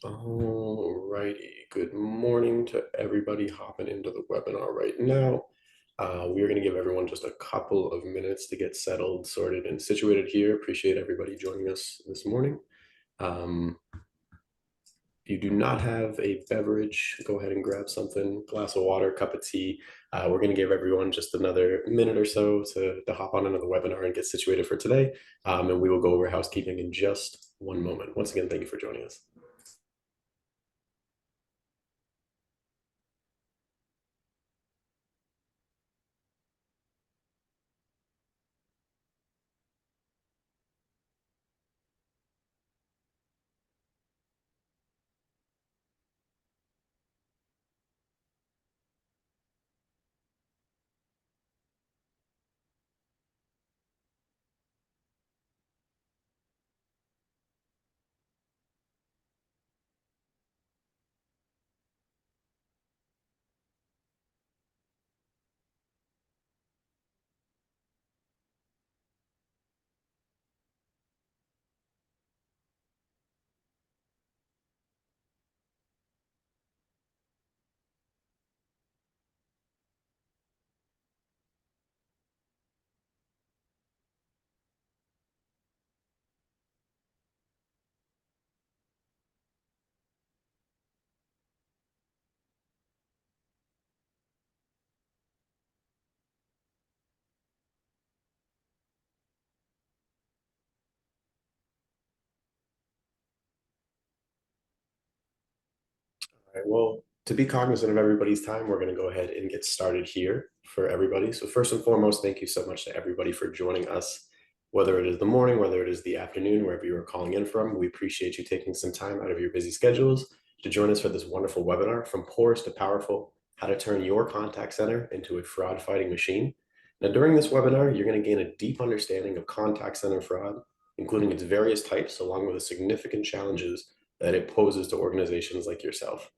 Alrighty, good morning to everybody hopping into the webinar right now. We are going to give everyone just a couple of minutes to get settled, sorted, and situated here. Appreciate everybody joining us this morning. If you do not have a beverage, go ahead and grab something, glass of water, cup of tea. We're going to give everyone just another minute or so to hop on into the webinar and get situated for today. And we will go over housekeeping in just one moment. Once again, thank you for joining us. All right, well, to be cognizant of everybody's time, we're going to go ahead and get started here for everybody. So first and foremost, thank you so much to everybody for joining us, whether it is the morning, whether it is the afternoon, wherever you are calling in from. We appreciate you taking some time out of your busy schedules to join us for this wonderful webinar, From Porous to Powerful, How to Turn Your Contact Center into a Fraud-Fighting Machine. Now, during this webinar, you're going to gain a deep understanding of contact center fraud, including its various types, along with the significant challenges that it poses to organizations like yourself.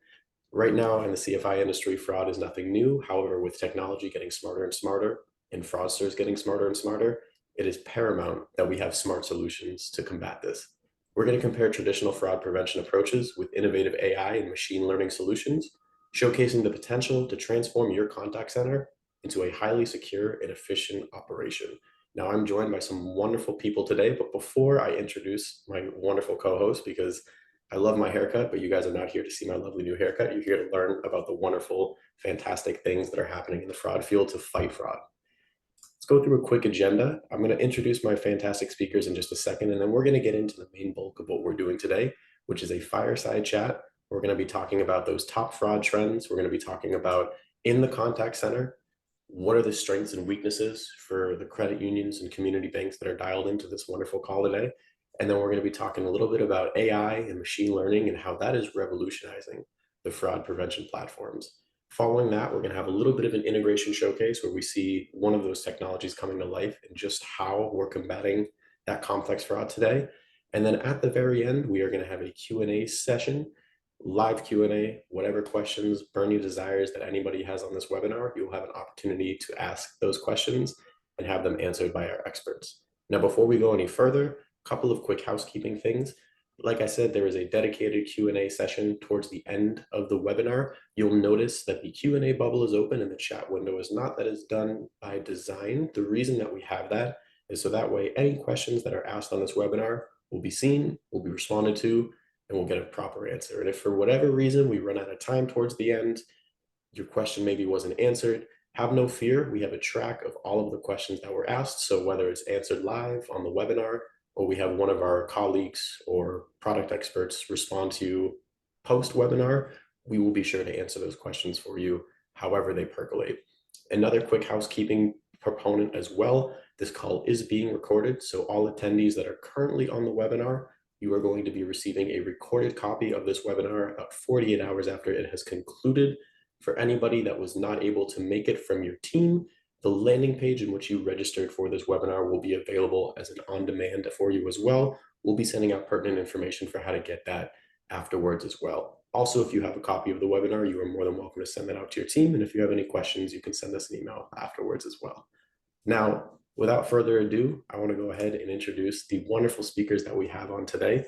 Right now in the CFI industry, fraud is nothing new. However, with technology getting smarter and smarter and fraudsters getting smarter and smarter, it is paramount that we have smart solutions to combat this. We're going to compare traditional fraud prevention approaches with innovative AI and machine learning solutions, showcasing the potential to transform your contact center into a highly secure and efficient operation. Now, I'm joined by some wonderful people today, but before I introduce my wonderful co-host, because I love my haircut, but you guys are not here to see my lovely new haircut. You're here to learn about the wonderful, fantastic things that are happening in the fraud field to fight fraud. Let's go through a quick agenda. I'm going to introduce my fantastic speakers in just a second, and then we're going to get into the main bulk of what we're doing today, which is a fireside chat. We're going to be talking about those top fraud trends. We're going to be talking about in the contact center, what are the strengths and weaknesses for the credit unions and community banks that are dialed into this wonderful call today. And then we're going to be talking a little bit about AI and machine learning and how that is revolutionizing the fraud prevention platforms. Following that, we're going to have a little bit of an integration showcase where we see one of those technologies coming to life and just how we're combating that complex fraud today. And then at the very end, we are going to have a Q&A session, live Q&A, whatever questions, burning desires that anybody has on this webinar, you'll have an opportunity to ask those questions and have them answered by our experts. Now, before we go any further, a couple of quick housekeeping things. Like I said, there is a dedicated Q&A session towards the end of the webinar. You'll notice that the Q&A bubble is open and the chat window is not. That is done by design. The reason that we have that is so that way any questions that are asked on this webinar will be seen, will be responded to, and we'll get a proper answer. And if for whatever reason we run out of time towards the end, your question maybe wasn't answered, have no fear. We have a track of all of the questions that were asked. So whether it's answered live on the webinar or we have one of our colleagues or product experts respond to you post-webinar, we will be sure to answer those questions for you however they percolate. Another quick housekeeping proponent as well, this call is being recorded. So all attendees that are currently on the webinar, you are going to be receiving a recorded copy of this webinar about 48 hours after it has concluded. For anybody that was not able to make it from your team, the landing page in which you registered for this webinar will be available as an on-demand for you as well. We'll be sending out pertinent information for how to get that afterwards as well. Also, if you have a copy of the webinar, you are more than welcome to send that out to your team. And if you have any questions, you can send us an email afterwards as well. Now, without further ado, I want to go ahead and introduce the wonderful speakers that we have on today.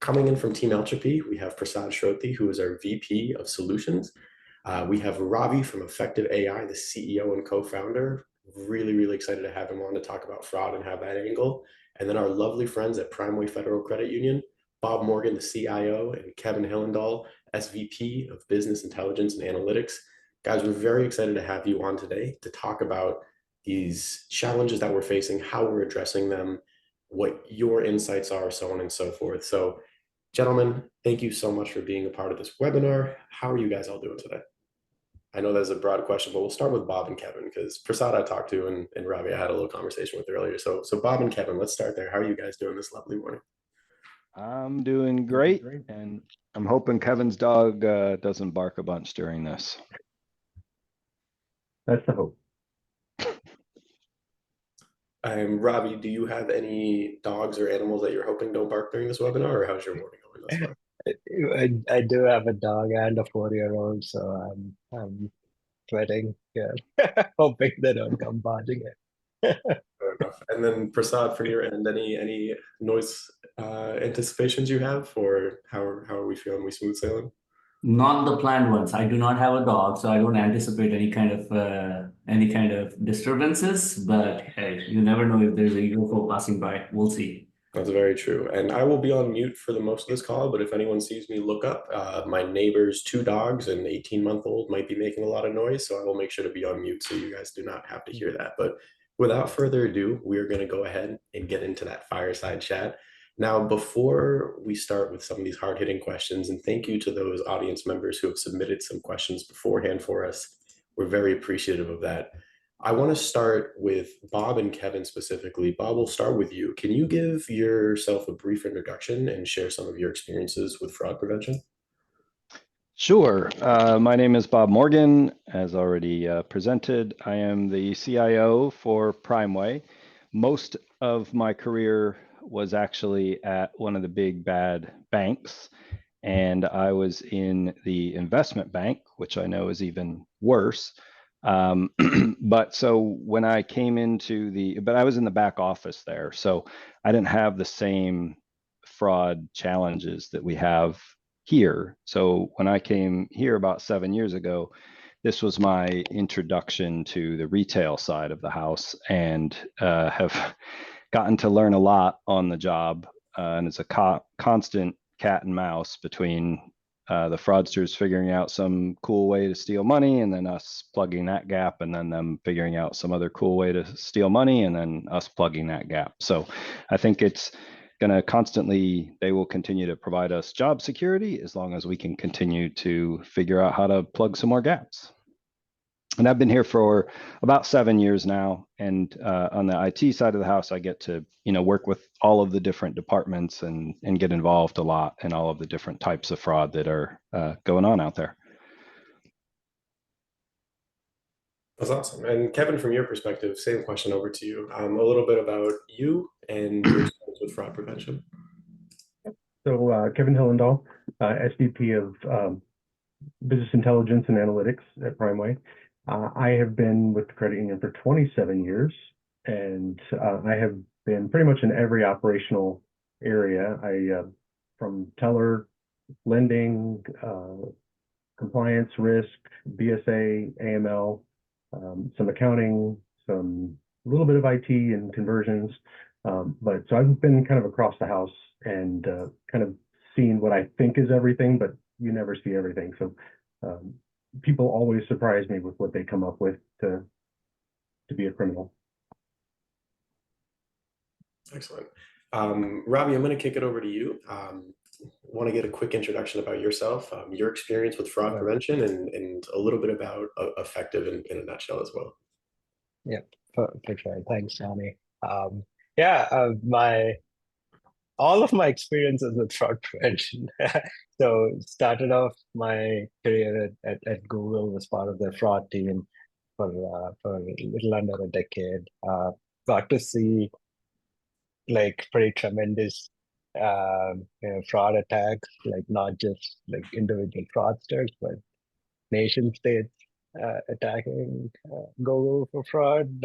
Coming in from Team Entropy, we have Prasad Shrothi, who is our VP of Solutions. We have Ravi from Effective AI, the CEO and co-founder. Really, really excited to have him on to talk about fraud and have that angle. And then our lovely friends at Primeway Federal Credit Union, Bob Morgan, the CIO, and Kevin Hillendahl, SVP of Business Intelligence and Analytics. Guys, we're very excited to have you on today to talk about these challenges that we're facing, how we're addressing them, what your insights are, so on and so forth. So, gentlemen, thank you so much for being a part of this webinar. How are you guys all doing today? I know that's a broad question, but we'll start with Bob and Kevin because Prasad I talked to and Ravi I had a little conversation with earlier. So Bob and Kevin, let's start there. How are you guys doing this lovely morning? I'm doing great, and I'm hoping Kevin's dog doesn't bark a bunch during this. That's the hope. Ravi, do you have any dogs or animals that you're hoping don't bark during this webinar, or how's your morning going thus far? I do have a dog and a 4-year-old, so I'm sweating, yeah, hoping they don't come barging in. Fair enough. And then Prasad, from your end, any noise anticipations you have, or how are we feeling? We smooth sailing? Not the planned ones. I do not have a dog, so I don't anticipate any kind of disturbances. But hey, you never know if there's a UFO passing by. We'll see. That's very true. And I will be on mute for the most of this call, but if anyone sees me look up, my neighbor's 2 dogs and 18-month-old might be making a lot of noise, so I will make sure to be on mute so you guys do not have to hear that. But without further ado, we are going to go ahead and get into that fireside chat. Now, before we start with some of these hard-hitting questions, and thank you to those audience members who have submitted some questions beforehand for us, we're very appreciative of that. I want to start with Bob and Kevin specifically. Bob, we'll start with you. Can you give yourself a brief introduction and share some of your experiences with fraud prevention? Sure. My name is Bob Morgan. As already presented, I am the CIO for Primeway. Most of my career was actually at one of the big bad banks, and I was in the investment bank, which I know is even worse. But so when I came but I was in the back office there, so I didn't have the same fraud challenges that we have here. So when I came here about 7 years ago, this was my introduction to the retail side of the house, and have gotten to learn a lot on the job. And it's a constant cat and mouse between the fraudsters figuring out some cool way to steal money, and then us plugging that gap, and then them figuring out some other cool way to steal money, and then us plugging that gap. So I think it's going to they will continue to provide us job security as long as we can continue to figure out how to plug some more gaps. And I've been here for about 7 years now. And on the IT side of the house, I get to, work with all of the different departments and get involved a lot in all of the different types of fraud that are going on out there. That's awesome. And Kevin, from your perspective, same question over to you. A little bit about you and your experience with fraud prevention. So Kevin Hillendahl, SVP of Business Intelligence and Analytics at Primeway. I have been with the credit union for 27 years, and I have been pretty much in every operational area. From teller, lending, compliance, risk, BSA, AML, some accounting, a little bit of IT and conversions. But so I've been kind of across the house and kind of seen what I think is everything, but you never see everything. So people always surprise me with what they come up with to be a criminal. Excellent. Ravi, I'm going to kick it over to you. Want to get a quick introduction about yourself, your experience with fraud prevention, and a little bit about Effective in a nutshell as well. Yeah, for sure. Thanks, Johnny. All of my experiences with fraud prevention. So started off my career at Google, was part of their fraud team for a little under a decade. Got to see like pretty tremendous fraud attacks, like not just like individual fraudsters, but nation states attacking Google for fraud.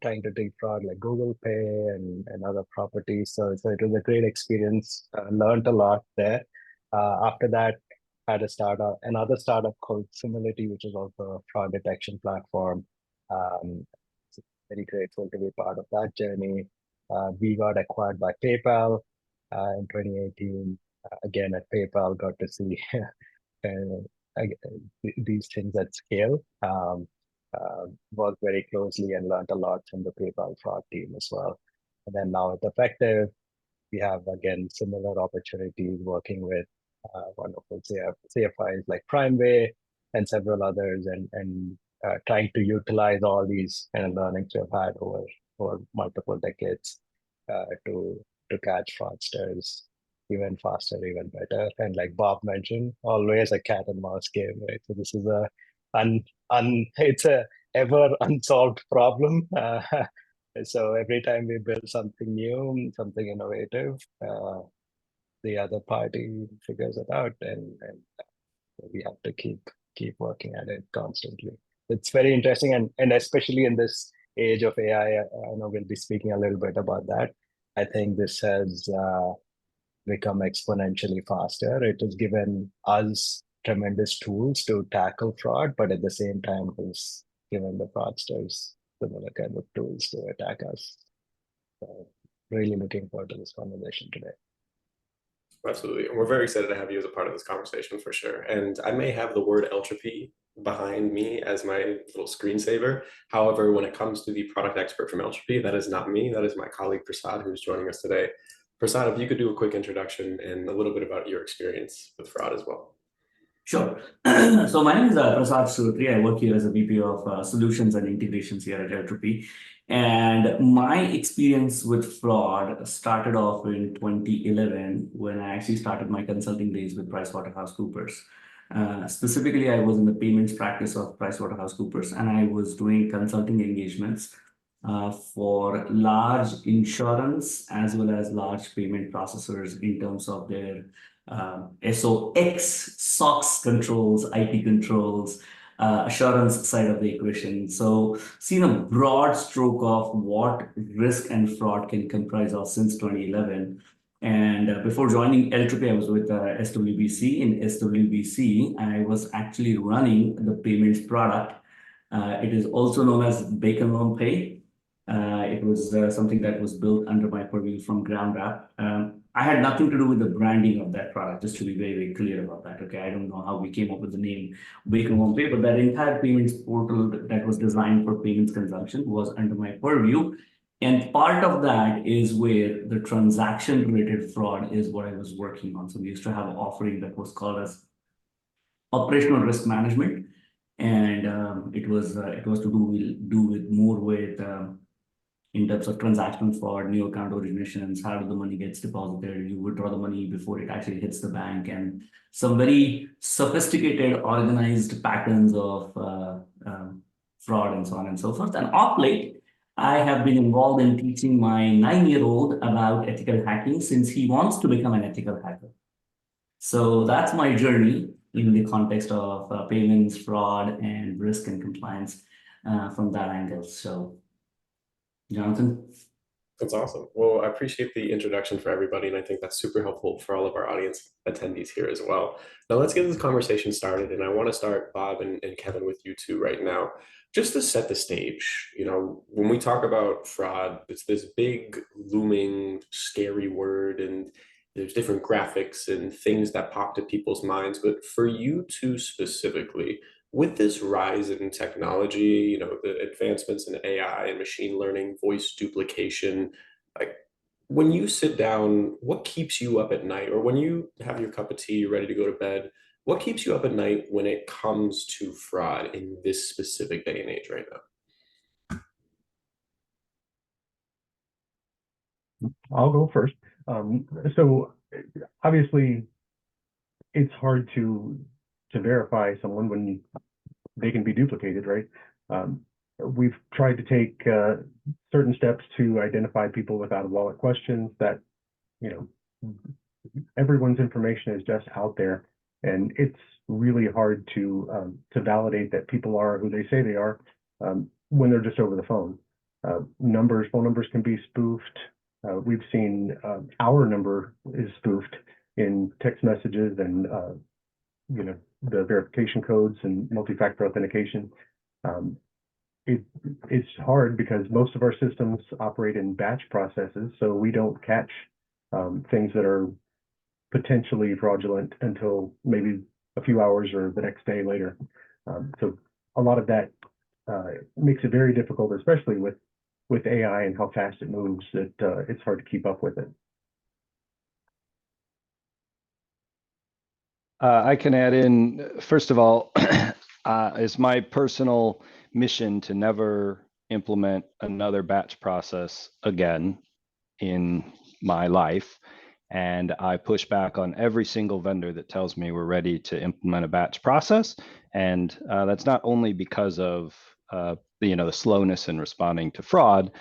trying to defraud like Google Pay and other properties. So it was a great experience. Learned a lot there. After that, had a another startup called Simility, which is also a fraud detection platform. Very grateful to be part of that journey. We got acquired by PayPal in 2018. Again, at PayPal, got to see these things at scale. Worked very closely and learned a lot from the PayPal fraud team as well. And then now at Effective, we have again similar opportunities working with wonderful CFIs like PrimeWay and several others, and trying to utilize all these learnings we've had over multiple decades to catch fraudsters even faster, even better. And like Bob mentioned, always a cat and mouse game, right? So this is it's a ever unsolved problem. So every time we build something new, something innovative, the other party figures it out, and we have to keep working at it constantly. It's very interesting, and especially in this age of AI, I know we'll be speaking a little bit about that. I think this has become exponentially faster. It has given us tremendous tools to tackle fraud, but at the same time, has given the fraudsters similar kind of tools to attack us. So really looking forward to this conversation today. Absolutely. And we're very excited to have you as a part of this conversation for sure. And I may have the word entropy behind me as my little screensaver. However, when it comes to the product expert from Entropy, that is not me. That is my colleague Prasad, who's joining us today. Prasad, if you could do a quick introduction and a little bit about your experience with fraud as well. Sure. So my name is Prasad Surutri. I work here as a VP of Solutions and Integrations here at Entropy. And my experience with fraud started off in 2011 when I actually started my consulting days with PricewaterhouseCoopers. Specifically, I was in the payments practice of PricewaterhouseCoopers, and I was doing consulting engagements for large insurance as well as large payment processors in terms of their SOX controls, IP controls, assurance side of the equation. So seen a broad stroke of what risk and fraud can comprise of since 2011. And before joining Entropy, I was with SWBC. In SWBC, I was actually running the payments product. It is also known as Bacon Loan Pay. It was something that was built under my purview from ground up. I had nothing to do with the branding of that product, just to be very, very clear about that. Okay, I don't know how we came up with the name Bacon Loan Pay, but that entire payments portal that was designed for payments consumption was under my purview. And part of that is where the transaction-related fraud is what I was working on. So we used to have an offering that was called as operational risk management, and it was to do with more with in terms of transactions for new account originations, how the money gets deposited, you withdraw the money before it actually hits the bank, and some very sophisticated, organized patterns of fraud and so on and so forth. And of late, I have been involved in teaching my 9-year-old about ethical hacking since he wants to become an ethical hacker. So that's my journey in the context of payments, fraud, and risk and compliance from that angle. So Jonathan? That's awesome. Well, I appreciate the introduction for everybody, and I think that's super helpful for all of our audience attendees here as well. Now let's get this conversation started, and I want to start, Bob and Kevin, with you two right now. Just to set the stage, you know, when we talk about fraud, it's this big, looming, scary word, and there's different graphics and things that pop to people's minds. But for you two specifically, with this rise in technology, you know, the advancements in AI and machine learning, voice duplication, like when you sit down, what keeps you up at night? Or when you have your cup of tea, you're ready to go to bed, what keeps you up at night when it comes to fraud in this specific day and age right now? I'll go first. So obviously, it's hard to verify someone when they can be duplicated, right? We've tried to take certain steps to identify people with out-of-wallet questions that, you know, everyone's information is just out there, and it's really hard to validate that people are who they say they are when they're just over the phone. phone numbers can be spoofed. We've seen our number is spoofed in text messages and the verification codes and multi-factor authentication. It's hard because most of our systems operate in batch processes, so we don't catch things that are potentially fraudulent until maybe a few hours or the next day later. So a lot of that makes it very difficult, especially with AI and how fast it moves, that it's hard to keep up with it. I can add in, first of all, it's my personal mission to never implement another batch process again in my life. And I push back on every single vendor that tells me we're ready to implement a batch process. And that's not only because of the slowness in responding to fraud,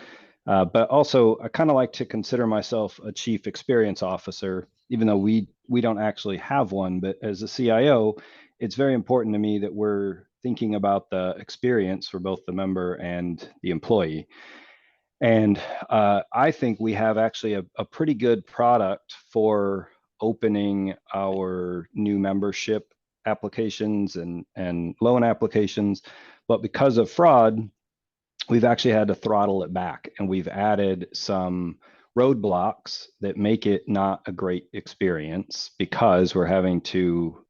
but also I kind of like to consider myself a chief experience officer, even though we don't actually have one. But as a CIO, it's very important to me that we're thinking about the experience for both the member and the employee. And I think we have actually a pretty good product for opening our new membership applications and loan applications. But because of fraud, we've actually had to throttle it back, and we've added some roadblocks that make it not a great experience because we're having to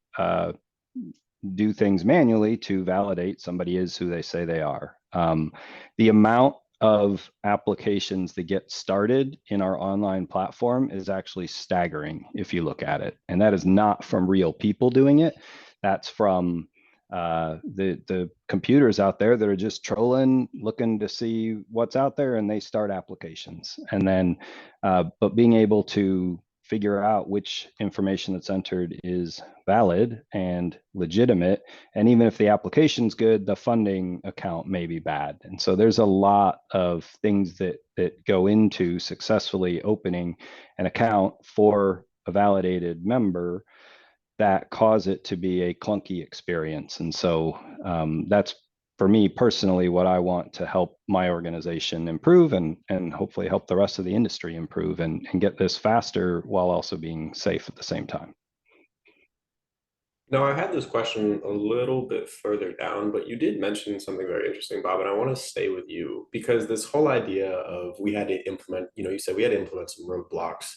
do things manually to validate somebody is who they say they are. The amount of applications that get started in our online platform is actually staggering if you look at it. And that is not from real people doing it. That's from the computers out there that are just trolling, looking to see what's out there, and they start applications. And then, but being able to figure out which information that's entered is valid and legitimate. And even if the application's good, the funding account may be bad. And so there's a lot of things that go into successfully opening an account for a validated member that cause it to be a clunky experience. And so that's, for me personally, what I want to help my organization improve and hopefully help the rest of the industry improve and get this faster while also being safe at the same time. Now, I had this question a little bit further down, but you did mention something very interesting, Bob, and I want to stay with you because this whole idea of we had to implement, you said we had to implement some roadblocks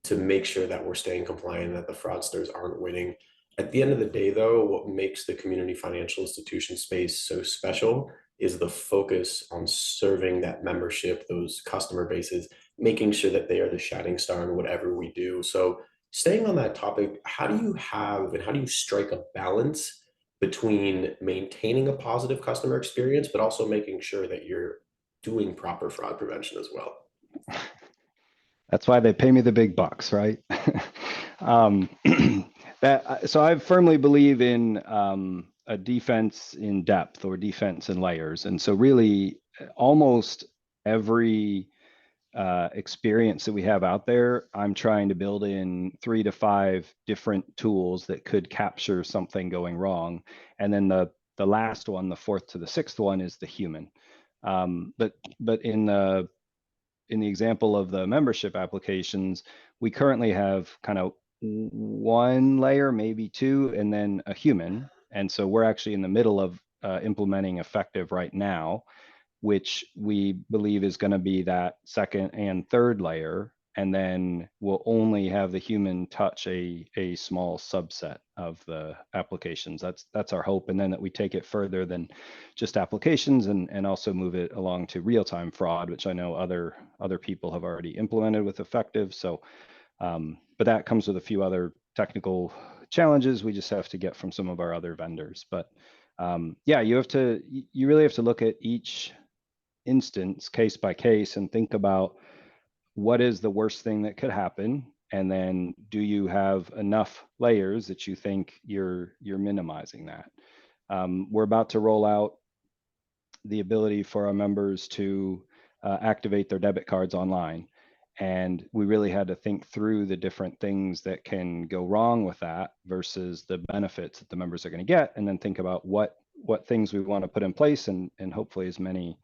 to make sure that we're staying compliant, that the fraudsters aren't winning. At the end of the day, though, what makes the community financial institution space so special is the focus on serving that membership, those customer bases, making sure that they are the shining star in whatever we do. So, staying on that topic, how do you strike a balance between maintaining a positive customer experience, but also making sure that you're doing proper fraud prevention as well? That's why they pay me the big bucks, right? So I firmly believe in a defense in depth or defense in layers. And so really almost every experience that we have out there, I'm trying to build in 3 to 5 different tools that could capture something going wrong. And then the last one, the 4th to the 6th one, is the human. But in the example of the membership applications, we currently have kind of 1 layer, maybe 2, and then a human. And so we're actually in the middle of implementing effective right now, which we believe is going to be that 2nd and 3rd layer. And then we'll only have the human touch a small subset of the applications. That's our hope. And then that we take it further than just applications and also move it along to real-time fraud, which I know other people have already implemented with effective. So, but that comes with a few other technical challenges we just have to get from some of our other vendors. But yeah, you really have to look at each instance case by case and think about what is the worst thing that could happen, and then do you have enough layers that you think you're minimizing that. We're about to roll out the ability for our members to activate their debit cards online, and we really had to think through the different things that can go wrong with that versus the benefits that the members are going to get, and then think about what things we want to put in place and hopefully as many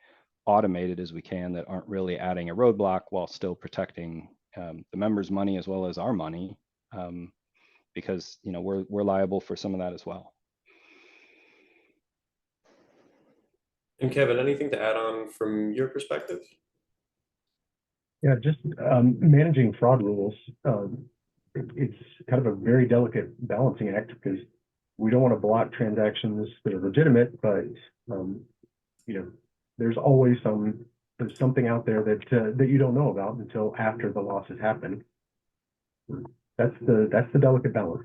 automated as we can, that aren't really adding a roadblock while still protecting the members' money as well as our money, because we're liable for some of that as well. And Kevin, anything to add on from your perspective? Yeah, just managing fraud rules. It's kind of a very delicate balancing act because we don't want to block transactions that are legitimate, but there's always there's something out there that you don't know about until after the loss has happened. That's the delicate balance.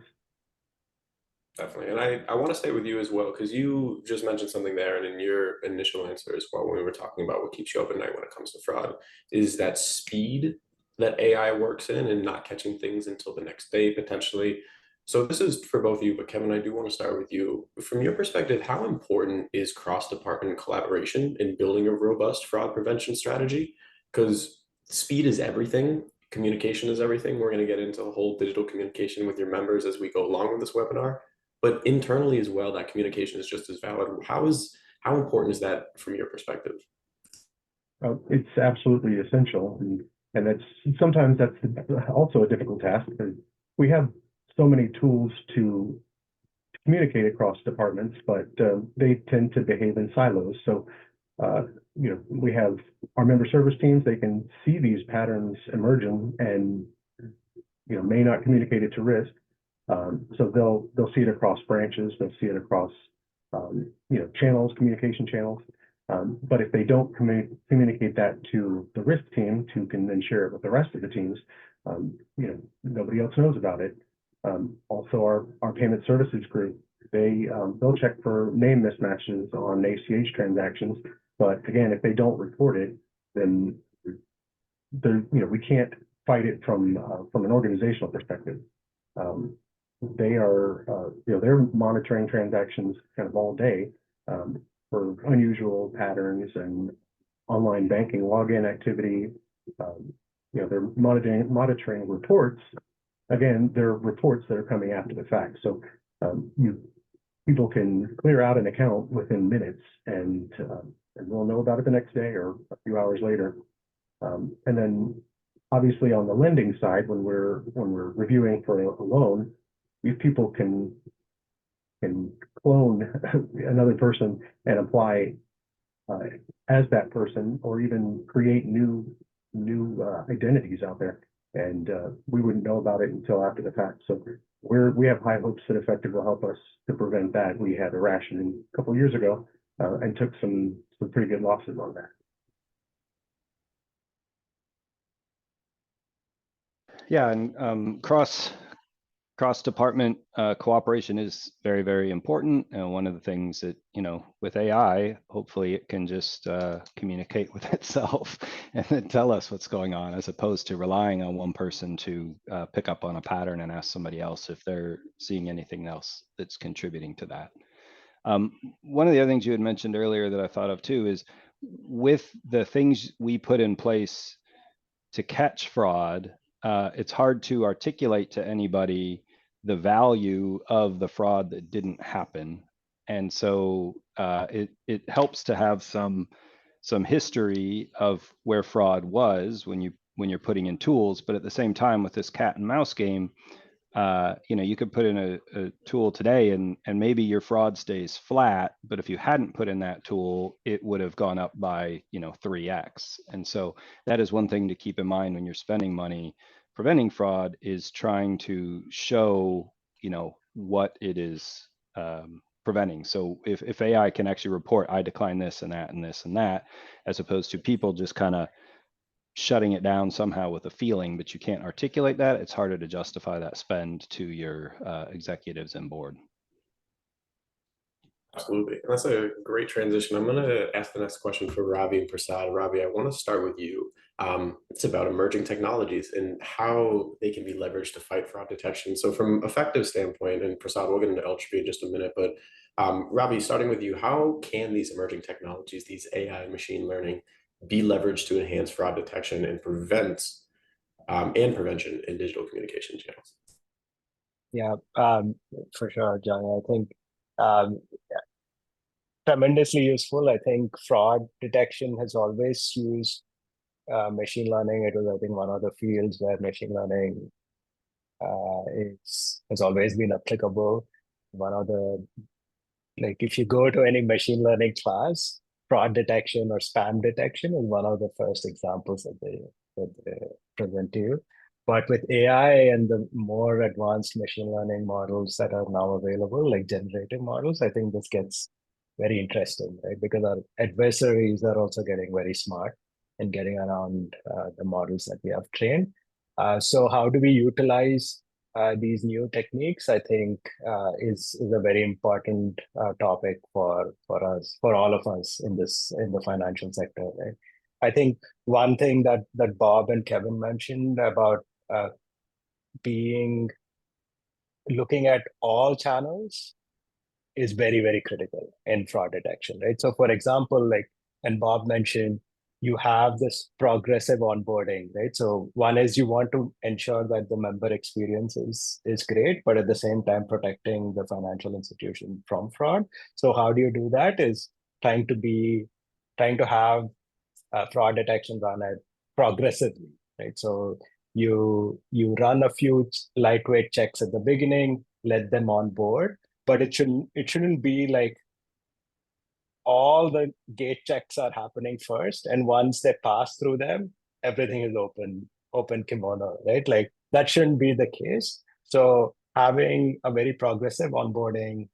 Definitely. And I want to stay with you as well, because you just mentioned something there, and in your initial answer as well, when we were talking about what keeps you up at night when it comes to fraud, is that speed that AI works in and not catching things until the next day, potentially. So this is for both of you, but Kevin, I do want to start with you. From your perspective, how important is cross-department collaboration in building a robust fraud prevention strategy? Because speed is everything. Communication is everything. We're going to get into the whole digital communication with your members as we go along with this webinar. But internally as well, that communication is just as valid. How important is that from your perspective? It's absolutely essential, and sometimes that's also a difficult task because we have so many tools to communicate across departments, but they tend to behave in silos. So we have our member service teams; they can see these patterns emerging and may not communicate it to risk. So they'll see it across branches, they'll see it across channels, communication channels. But if they don't communicate that to the risk team, who can then share it with the rest of the teams, nobody else knows about it. Also, our payment services group, they'll check for name mismatches on ACH transactions. But again, if they don't report it, then we can't fight it from an organizational perspective. They are, they're monitoring transactions kind of all day for unusual patterns and online banking login activity. They're monitoring reports. Again, they're reports that are coming after the fact. So people can clear out an account within minutes, and we'll know about it the next day or a few hours later. And then, obviously, on the lending side, when we're reviewing for a loan, these people can clone another person and apply as that person, or even create new identities out there, and we wouldn't know about it until after the fact. So we have high hopes that Effective will help us to prevent that. We had a rationing a couple of years ago and took some pretty good losses on that. Yeah, and cross-department cooperation is very, very important. And one of the things that, with AI, hopefully it can just communicate with itself and then tell us what's going on, as opposed to relying on one person to pick up on a pattern and ask somebody else if they're seeing anything else that's contributing to that. One of the other things you had mentioned earlier that I thought of too is, with the things we put in place to catch fraud, it's hard to articulate to anybody the value of the fraud that didn't happen. And so it helps to have some history of where fraud was when you're putting in tools. But at the same time, with this cat and mouse game, you could put in a tool today and maybe your fraud stays flat, but if you hadn't put in that tool, it would have gone up by 3x. And so that is one thing to keep in mind when you're spending money preventing fraud, is trying to show what it is preventing. So if AI can actually report, I decline this and that and this and that, as opposed to people just kind of shutting it down somehow with a feeling, but you can't articulate that, it's harder to justify that spend to your executives and board. Absolutely. And that's a great transition. I'm going to ask the next question for Ravi and Prasad. Ravi, I want to start with you. It's about emerging technologies and how they can be leveraged to fight fraud detection. So from Effective standpoint, and Prasad, we'll get into L3 in just a minute, but Ravi, starting with you, how can these emerging technologies, these AI and machine learning, be leveraged to enhance fraud detection and prevention in digital communication channels? Yeah, for sure, Johnny. I think tremendously useful. I think fraud detection has always used machine learning. It was, I think, one of the fields where machine learning has always been applicable. One of the, like, if you go to any machine learning class, fraud detection or spam detection is one of the first examples that they present to you. But with AI and the more advanced machine learning models that are now available, like generative models, I think this gets very interesting, right? Because our adversaries are also getting very smart and getting around the models that we have trained. So how do we utilize these new techniques? I think is a very important topic for us, for all of us in the financial sector, right? I think one thing that Bob and Kevin mentioned about uh, looking at all channels is very, very critical in fraud detection, right? So for example, like, and Bob mentioned, you have this progressive onboarding, right? So one is you want to ensure that the member experience is great, but at the same time protecting the financial institution from fraud. So how do you do that is trying to have fraud detection run at progressively, right? So you run a few lightweight checks at the beginning, let them on board, but it shouldn't be like all the gate checks are happening first, and once they pass through them, everything is open kimono, right? Like that shouldn't be the case. So having a very progressive onboarding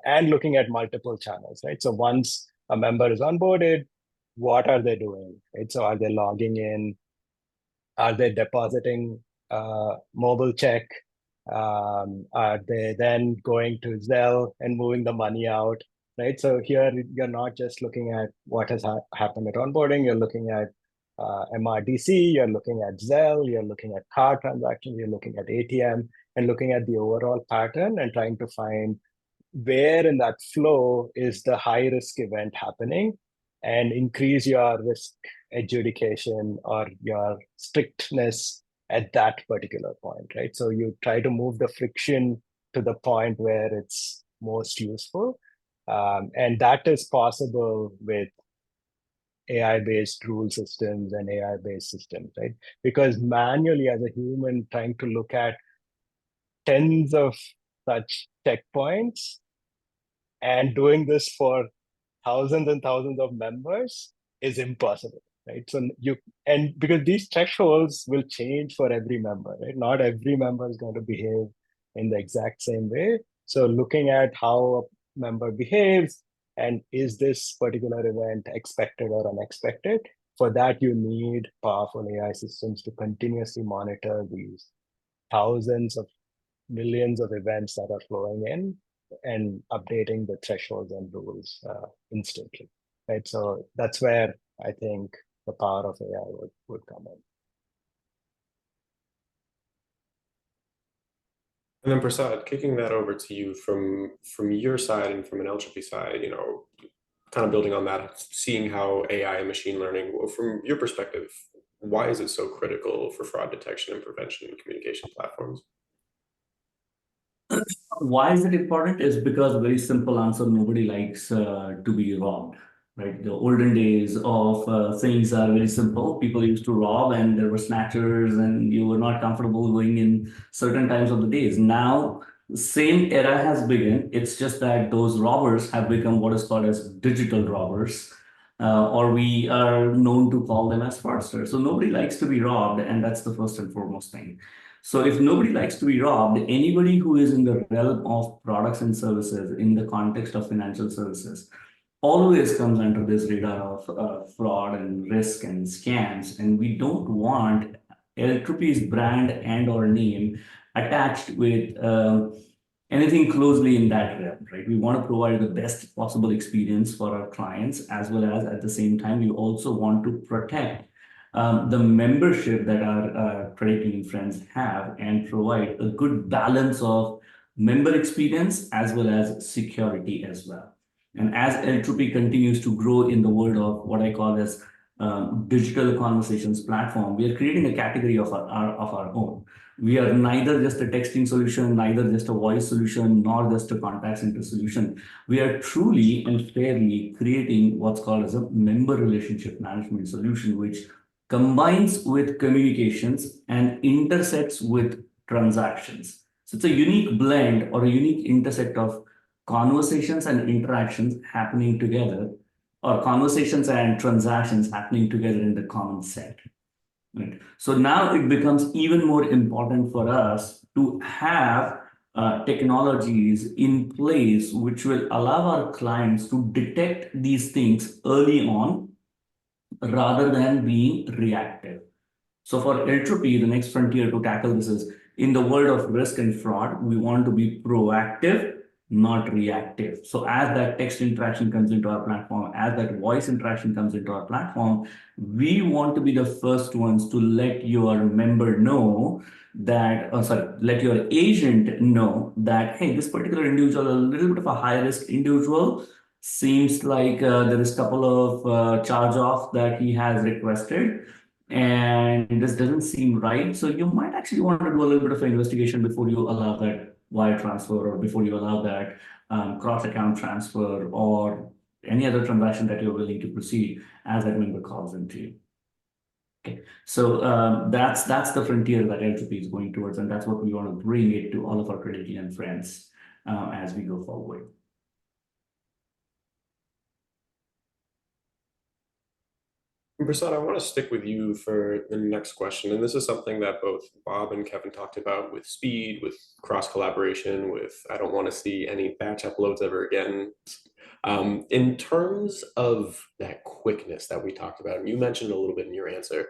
and looking at multiple channels, right? So once a member is onboarded, what are they doing, right? So are they logging in? Are they depositing mobile check? Are they then going to Zelle and moving the money out? Right. So here you're not just looking at what has happened at onboarding. You're looking at MRDC. You're looking at Zelle. You're looking at card transactions. You're looking at ATM and looking at the overall pattern and trying to find where in that flow is the high risk event happening and increase your risk adjudication or your strictness at that particular point, right? So you try to move the friction to the point where it's most useful. And that is possible with AI-based rule systems and AI-based systems, right? Because manually, as a human, trying to look at tens of such checkpoints and doing this for thousands and thousands of members is impossible, right? So and because these thresholds will change for every member, right? Not every member is going to behave in the exact same way. So looking at how a member behaves and is this particular event expected or unexpected, for that you need powerful AI systems to continuously monitor these thousands of millions of events that are flowing in and updating the thresholds and rules instantly, right? So that's where I think the power of AI would come in. And then Prasad, kicking that over to you from your side and from an entropy side, kind of building on that, seeing how AI and machine learning, well, from your perspective, why is it so critical for fraud detection and prevention in communication platforms? Why is it important? Is because very simple answer, nobody likes to be robbed, right? The olden days of things are very simple. People used to rob and there were snatchers and you were not comfortable going in certain times of the days. Now, same era has begun. It's just that those robbers have become what is called as digital robbers. Or we are known to call them as fraudsters. So nobody likes to be robbed, and that's the first and foremost thing. So if nobody likes to be robbed, anybody who is in the realm of products and services in the context of financial services always comes under this radar of fraud and risk and scams. And we don't want L2P's brand and or name attached with anything closely in that realm, right? We want to provide the best possible experience for our clients, as well as at the same time, we also want to protect the membership that our credit union friends have and provide a good balance of member experience as well as security as well. And as L2P continues to grow in the world of what I call as digital conversations platform, we are creating a category of our own. We are neither just a texting solution, neither just a voice solution, nor just a contact center solution. We are truly and fairly creating what's called as a member relationship management solution, which combines with communications and intersects with transactions. So it's a unique blend or a unique intersect of conversations and interactions happening together, or conversations and transactions happening together in the common set. Right. So now it becomes even more important for us to have technologies in place which will allow our clients to detect these things early on rather than being reactive. So for Entropy, the next frontier to tackle this is, in the world of risk and fraud, we want to be proactive, not reactive. So as that text interaction comes into our platform, as that voice interaction comes into our platform, we want to be the first ones to let your member know that, let your agent know that, hey, this particular individual, a little bit of a high risk individual, seems like there is a couple of charge off that he has requested, and this doesn't seem right. So you might actually want to do a little bit of an investigation before you allow that wire transfer, or before you allow that cross-account transfer, or any other transaction that you're willing to proceed as that member calls into you. Okay, so that's the frontier that Entropy is going towards, and that's what we want to bring it to all of our credit union friends as we go forward. Prasad, I want to stick with you for the next question. And this is something that both Bob and Kevin talked about with speed, with cross collaboration, with I don't want to see any batch uploads ever again. In terms of that quickness that we talked about, and you mentioned a little bit in your answer,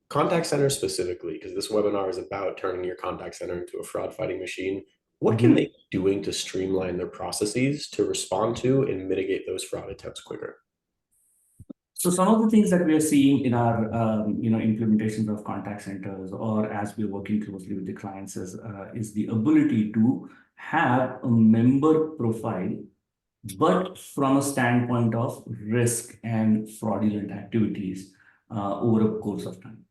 contact center specifically, because this webinar is about turning your contact center into a fraud fighting machine. What can they be doing to streamline their processes to respond to and mitigate those fraud attempts quicker? So some of the things that we are seeing in our implementations of contact centers, or as we're working closely with the clients, is the ability to have a member profile, but from a standpoint of risk and fraudulent activities over a course of time.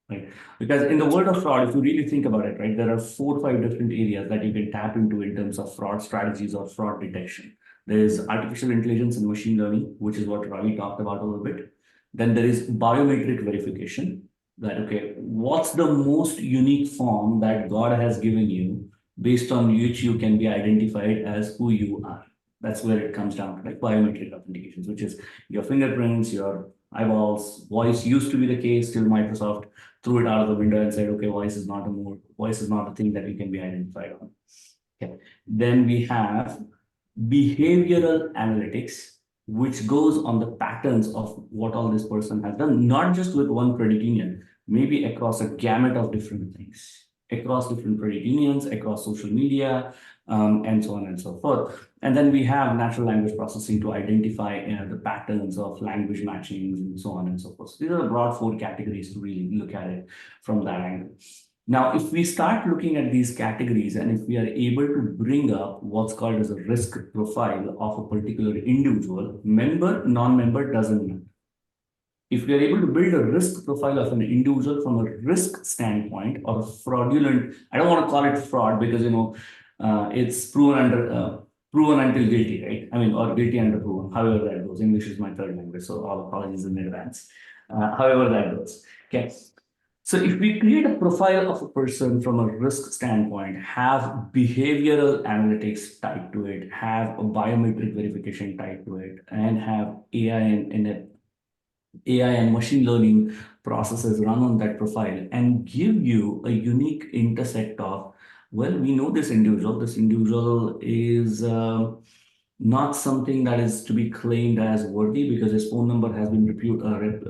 Right. Because in the world of fraud, if you really think about it, right, there are 4 or 5 different areas that you can tap into in terms of fraud strategies or fraud detection. There's artificial intelligence and machine learning, which is what Ravi talked about a little bit. Then there is biometric verification, that, okay, what's the most unique form that God has given you based on which you can be identified as who you are. That's where it comes down to, like biometric authentications, which is your fingerprints, your eyeballs. Voice used to be the case till Microsoft threw it out of the window and said, okay, voice is not a thing that you can be identified on. Okay. Then we have behavioral analytics, which goes on the patterns of what all this person has done, not just with one credit union, maybe across a gamut of different things, across different credit unions, across social media, and so on and so forth. And then we have natural language processing to identify the patterns of language matchings and so on and so forth. So these are the broad 4 categories to really look at it from that angle. Now, if we start looking at these categories, and if we are able to bring up what's called as a risk profile of a particular individual, member, non-member, doesn't matter. If we are able to build a risk profile of an individual from a risk standpoint, or a fraudulent, I don't want to call it fraud because, it's proven until guilty, right? I mean, or guilty under proven, however that goes. English is my 3rd language, so all apologies in advance. However that goes. Okay. So if we create a profile of a person from a risk standpoint, have behavioral analytics tied to it, have a biometric verification tied to it, and have AI and machine learning processes run on that profile, and give you a unique intersect of, well, we know this individual is not something that is to be claimed as worthy because his phone number has been reported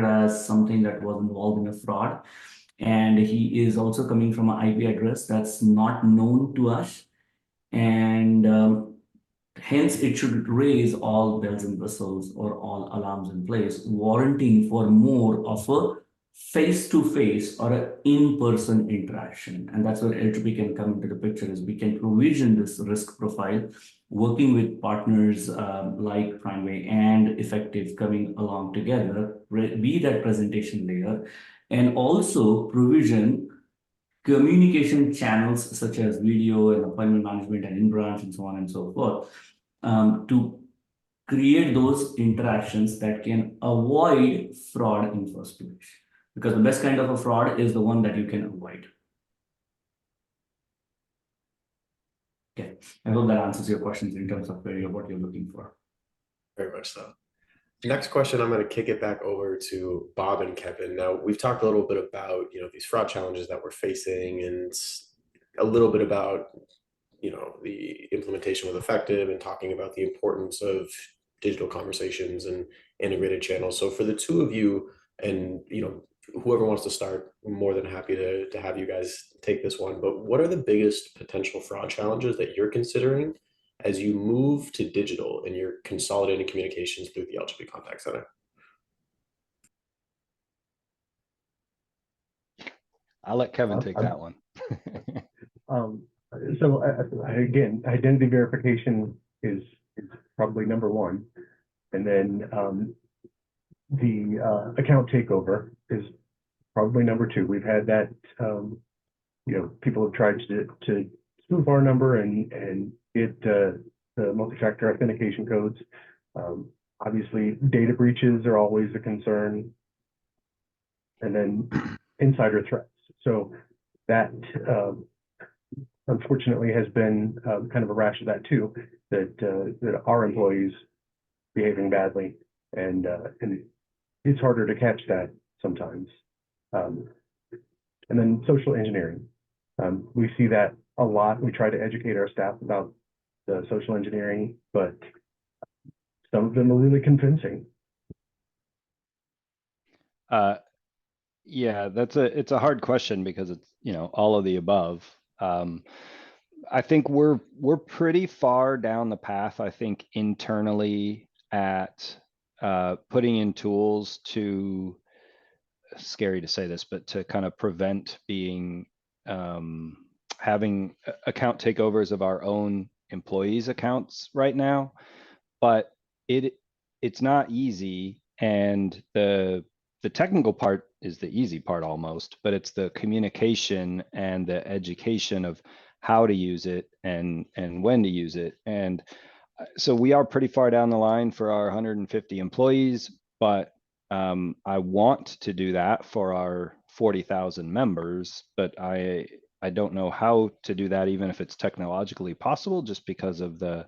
as something that was involved in a fraud. And he is also coming from an IP address that's not known to us. And hence, it should raise all bells and whistles, or all alarms in place, warranting for more of a face-to-face or an in-person interaction. And that's where L2P can come into the picture, is we can provision this risk profile, working with partners like Primeway and Effective coming along together, be that presentation layer, and also provision communication channels such as video and appointment management and in-branch and so on and so forth, to create those interactions that can avoid fraud in first place. Because the best kind of a fraud is the one that you can avoid. Okay, I hope that answers your questions in terms of what you're looking for. Very much so. Next question, I'm going to kick it back over to Bob and Kevin. Now, we've talked a little bit about, these fraud challenges that we're facing, and a little bit about, the implementation with Effective, and talking about the importance of digital conversations and integrated channels. So for the two of you, and, whoever wants to start, I'm more than happy to have you guys take this one. But what are the biggest potential fraud challenges that you're considering as you move to digital and you're consolidating communications through the L2P contact center? I'll let Kevin take that one. Again, identity verification is probably number one. And then the account takeover is probably number two. We've had that, people have tried to spoof our number and get the multi-factor authentication codes. Obviously, data breaches are always a concern. And then insider threats. So that unfortunately has been kind of a rash of that too, that our employees behaving badly, and it's harder to catch that sometimes. And then social engineering. We see that a lot. We try to educate our staff about the social engineering, but some of them are really convincing. Yeah, it's a hard question because it's, all of the above. I think we're pretty far down the path, I think, internally at putting in tools to, scary to say this, but to kind of prevent being having account takeovers of our own employees' accounts right now. But it's not easy, and the technical part is the easy part almost, but it's the communication and the education of how to use it and when to use it. And so we are pretty far down the line for our 150 employees, but I want to do that for our 40,000 members, but I don't know how to do that, even if it's technologically possible, just because of the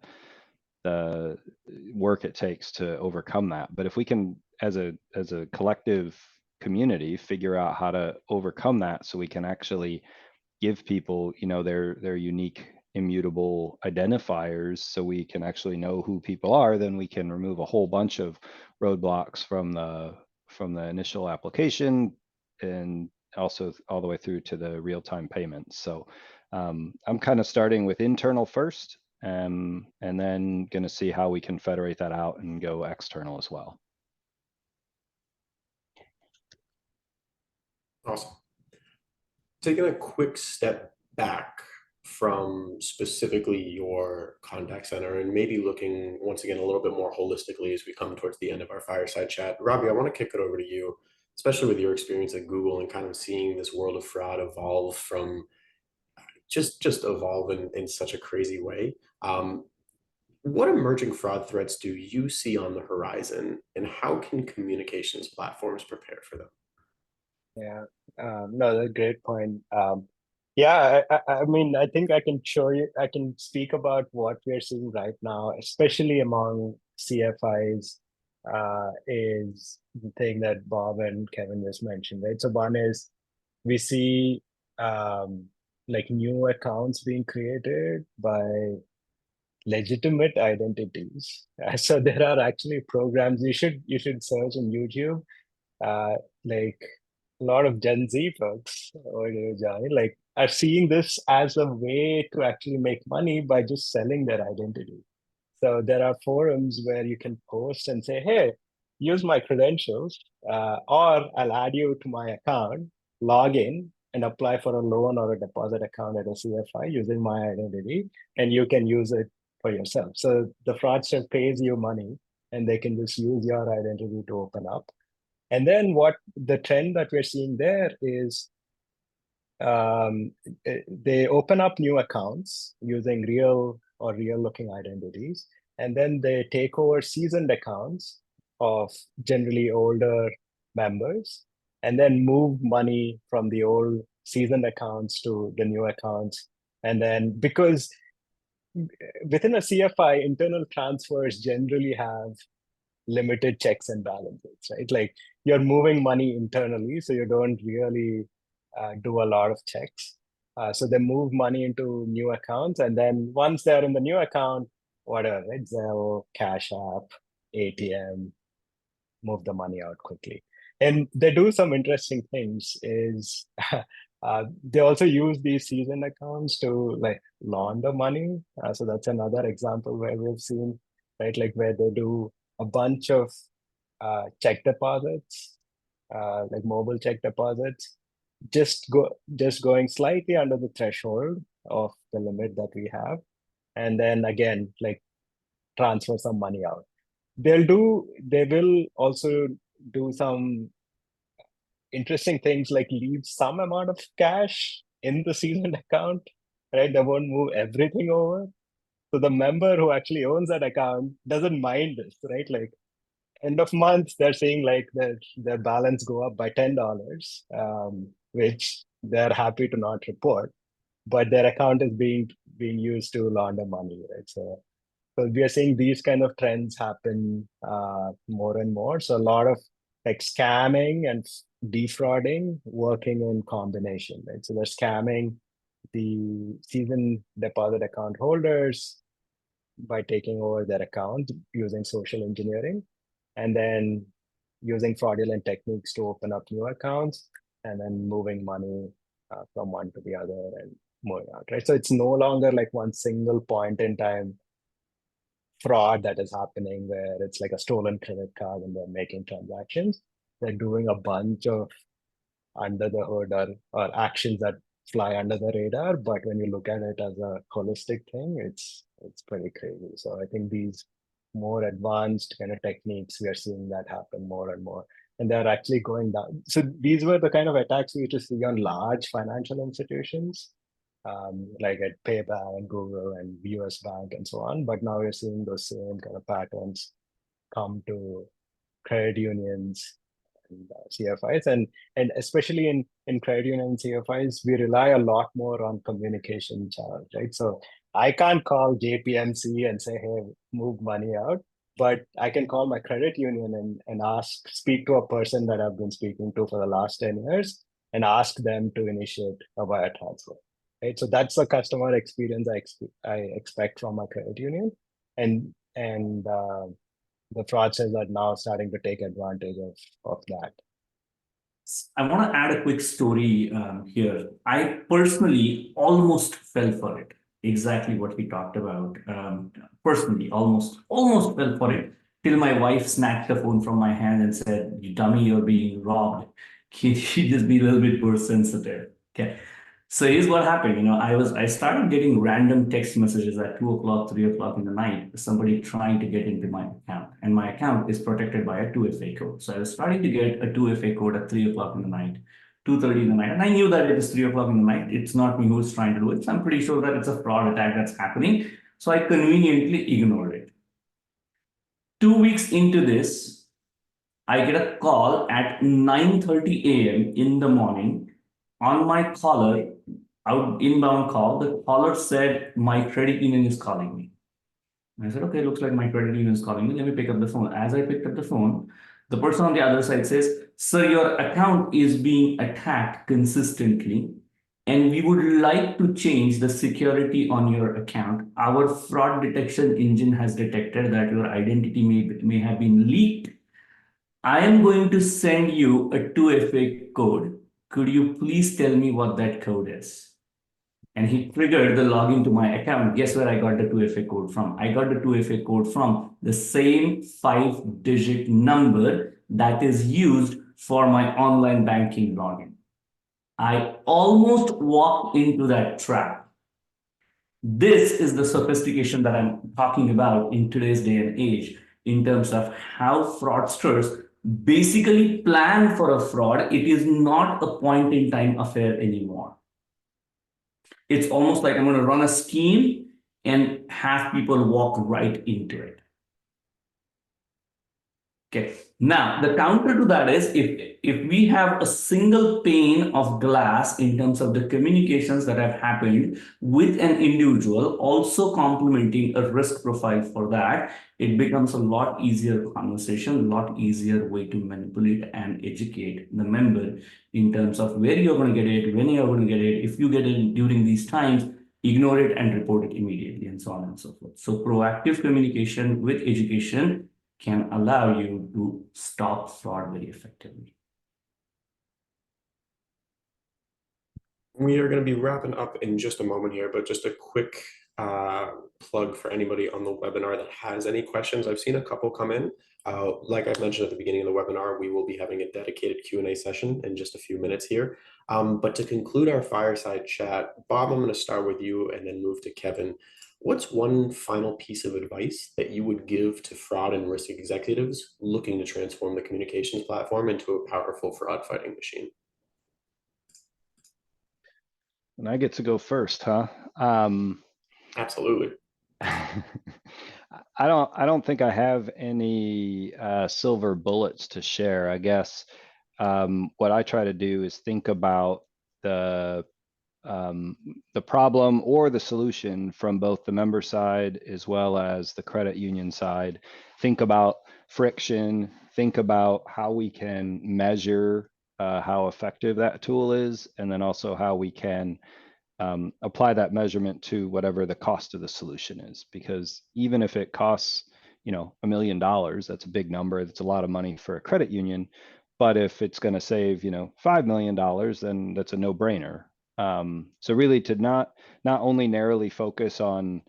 work it takes to overcome that. But if we can, as a collective community, figure out how to overcome that, so we can actually give people, their unique immutable identifiers, so we can actually know who people are, then we can remove a whole bunch of roadblocks from the initial application, and also all the way through to the real-time payments. So I'm kind of starting with internal first, and then going to see how we can federate that out and go external as well. Awesome. Taking a quick step back from specifically your contact center, and maybe looking once again a little bit more holistically as we come towards the end of our fireside chat. Robbie, I want to kick it over to you, especially with your experience at Google and kind of seeing this world of fraud evolve from just evolve in such a crazy way. What emerging fraud threats do you see on the horizon, and how can communications platforms prepare for them? Yeah, no, that's a great point. Yeah, I mean, I think I can speak about what we're seeing right now, especially among CFIs, is the thing that Bob and Kevin just mentioned, right? So one is we see like new accounts being created by legitimate identities. So there are actually programs you should search on YouTube, like a lot of Gen Z folks or Johnny, like are seeing this as a way to actually make money by just selling their identity. So there are forums where you can post and say, hey, use my credentials, or I'll add you to my account, log in, and apply for a loan or a deposit account at a CFI using my identity, and you can use it for yourself. So the fraudster pays you money, and they can just use your identity to open up. And then what the trend that we're seeing there is they open up new accounts using real or real looking identities, and then they take over seasoned accounts of generally older members, and then move money from the old seasoned accounts to the new accounts. And then because within a CFI, internal transfers generally have limited checks and balances, right? Like you're moving money internally, so you don't really do a lot of checks. So they move money into new accounts, and then once they're in the new account, whatever, right? Zelle, Cash App, ATM, move the money out quickly. And they do some interesting things is they also use these season accounts to like launder money. So that's another example where we've seen, right, like where they do a bunch of check deposits, like mobile check deposits, just going slightly under the threshold of the limit that we have, and then again like transfer some money out. They will also do some interesting things like leave some amount of cash in the seasoned account, right? They won't move everything over. So the member who actually owns that account doesn't mind this, right? Like end of month, they're seeing like their balance go up by $10, which they're happy to not report, but their account is being used to launder money, right? So we are seeing these kind of trends happen more and more. So a lot of like scamming and defrauding working in combination, right? So they're scamming the season deposit account holders by taking over their account using social engineering, and then using fraudulent techniques to open up new accounts, and then moving money from one to the other and moving out, right? So it's no longer like one single point in time fraud that is happening where it's like a stolen credit card and they're making transactions. They're doing a bunch of under the hood or actions that fly under the radar. But when you look at it as a holistic thing, it's pretty crazy. So I think these more advanced kind of techniques, we are seeing that happen more and more. And they're actually going down. So these were the kind of attacks we used to see on large financial institutions, like at PayPal and Google and US Bank and so on. But now we're seeing those same kind of patterns come to credit unions and CFIs, and especially in credit union and CFIs, we rely a lot more on communication channels, right? So I can't call JPMC and say, hey, move money out, but I can call my credit union and speak to a person that I've been speaking to for the last 10 years and ask them to initiate a wire transfer. Right, so that's the customer experience I expect from my credit union, and the fraudsters are now starting to take advantage of that. I want to add a quick story here. I personally almost fell for it. Exactly what we talked about. Personally, almost fell for it till my wife snatched the phone from my hand and said, "You dummy, you're being robbed. Can you just be a little bit more sensitive?" Okay. So here's what happened. I started getting random text messages at 2 o'clock, 3 o'clock in the night, somebody trying to get into my account. And my account is protected by a 2FA code. So I was starting to get a 2FA code at 3 o'clock in the night, 2:30 in the night. And I knew that it is 3 o'clock in the night. It's not me who's trying to do it. So I'm pretty sure that it's a fraud attack that's happening. So I conveniently ignored it. 2 weeks into this, I get a call at 9:30 a.m. in the morning on my caller, inbound call. The caller said, "My credit union is calling me." And I said, "Okay, looks like my credit union is calling me. Let me pick up the phone." As I picked up the phone, the person on the other side says, "Sir, your account is being attacked consistently, and we would like to change the security on your account. Our fraud detection engine has detected that your identity may have been leaked. I am going to send you a 2FA code. Could you please tell me what that code is?" and he triggered the login to my account. Guess where I got the 2FA code from? I got the 2FA code from the same 5-digit number that is used for my online banking login. I almost walked into that trap. This is the sophistication that I'm talking about in today's day and age in terms of how fraudsters basically plan for a fraud. It is not a point in time affair anymore. It's almost like I'm going to run a scheme and have people walk right into it. Okay. Now, the counter to that is if we have a single pane of glass in terms of the communications that have happened with an individual, also complementing a risk profile for that, it becomes a lot easier conversation, a lot easier way to manipulate and educate the member in terms of where you're going to get it, when you're going to get it. If you get it during these times, ignore it and report it immediately, and so on and so forth. So proactive communication with education can allow you to stop fraud very effectively. We are going to be wrapping up in just a moment here, but just a quick plug for anybody on the webinar that has any questions. I've seen a couple come in. Like I mentioned at the beginning of the webinar, we will be having a dedicated Q&A session in just a few minutes here. But to conclude our fireside chat, Bob, I'm going to start with you and then move to Kevin. What's one final piece of advice that you would give to fraud and risk executives looking to transform the communications platform into a powerful fraud fighting machine? And I get to go first, huh? Absolutely. I don't think I have any silver bullets to share. I guess what I try to do is think about the problem or the solution from both the member side as well as the credit union side. Think about friction, think about how we can measure how effective that tool is, and then also how we can apply that measurement to whatever the cost of the solution is. Because even if it costs, $1 million, that's a big number. That's a lot of money for a credit union. But if it's going to save, $5 million, then that's a no-brainer. So really to not only narrowly focus on,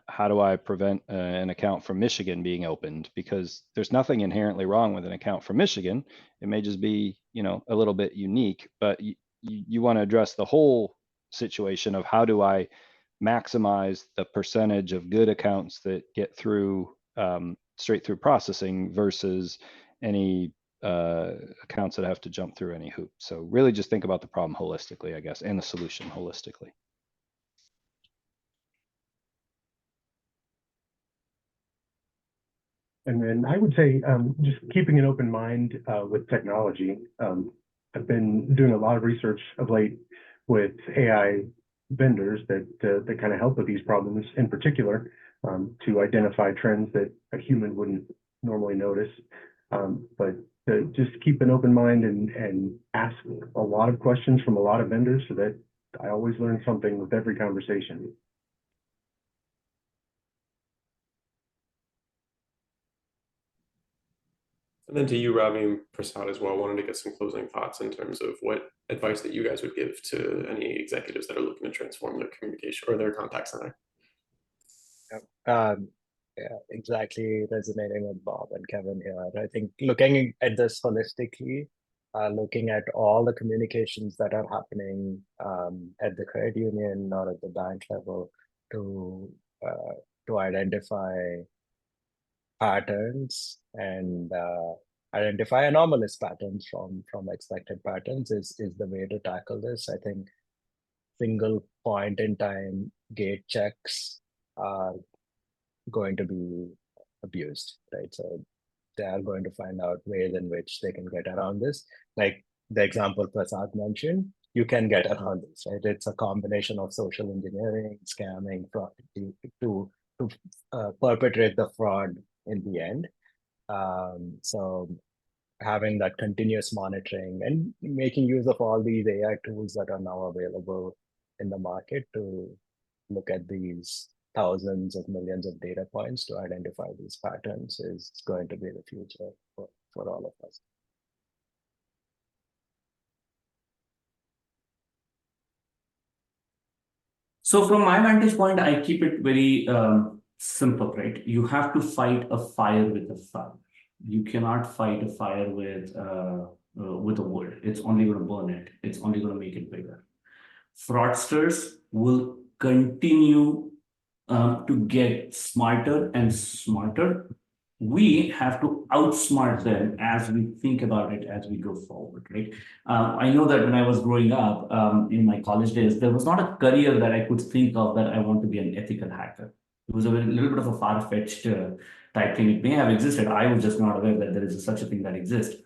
how do I prevent an account from Michigan being opened, because there's nothing inherently wrong with an account from Michigan. It may just be, a little bit unique, but you want to address the whole situation of how do I maximize the percentage of good accounts that get through straight through processing versus any accounts that have to jump through any hoop. So really just think about the problem holistically, I guess, and the solution holistically. And then I would say just keeping an open mind with technology. I've been doing a lot of research of late with AI vendors that kind of help with these problems in particular, to identify trends that a human wouldn't normally notice. But to just keep an open mind and ask a lot of questions from a lot of vendors so that I always learn something with every conversation. And then to you, Ravi and Prasad as well, wanted to get some closing thoughts in terms of what advice that you guys would give to any executives that are looking to transform their communication or their contact center. Yeah, exactly resonating with Bob and Kevin here. I think looking at this holistically, looking at all the communications that are happening at the credit union or at the bank level to identify patterns and identify anomalous patterns from expected patterns is the way to tackle this. I think single point in time gate checks are going to be abused, right? So they are going to find out ways in which they can get around this. Like the example Prasad mentioned, you can get around this, right? It's a combination of social engineering, scamming, fraud to perpetrate the fraud in the end. So having that continuous monitoring and making use of all these AI tools that are now available in the market to look at these thousands of millions of data points to identify these patterns is going to be the future for all of us. So from my vantage point, I keep it very simple, right? You have to fight a fire with a fire. You cannot fight a fire with a wood. It's only going to burn it. It's only going to make it bigger. Fraudsters will continue to get smarter and smarter. We have to outsmart them as we think about it as we go forward, right? I know that when I was growing up in my college days, there was not a career that I could think of that I want to be an ethical hacker. It was a little bit of a far-fetched type thing. It may have existed. I was just not aware that there is such a thing that exists.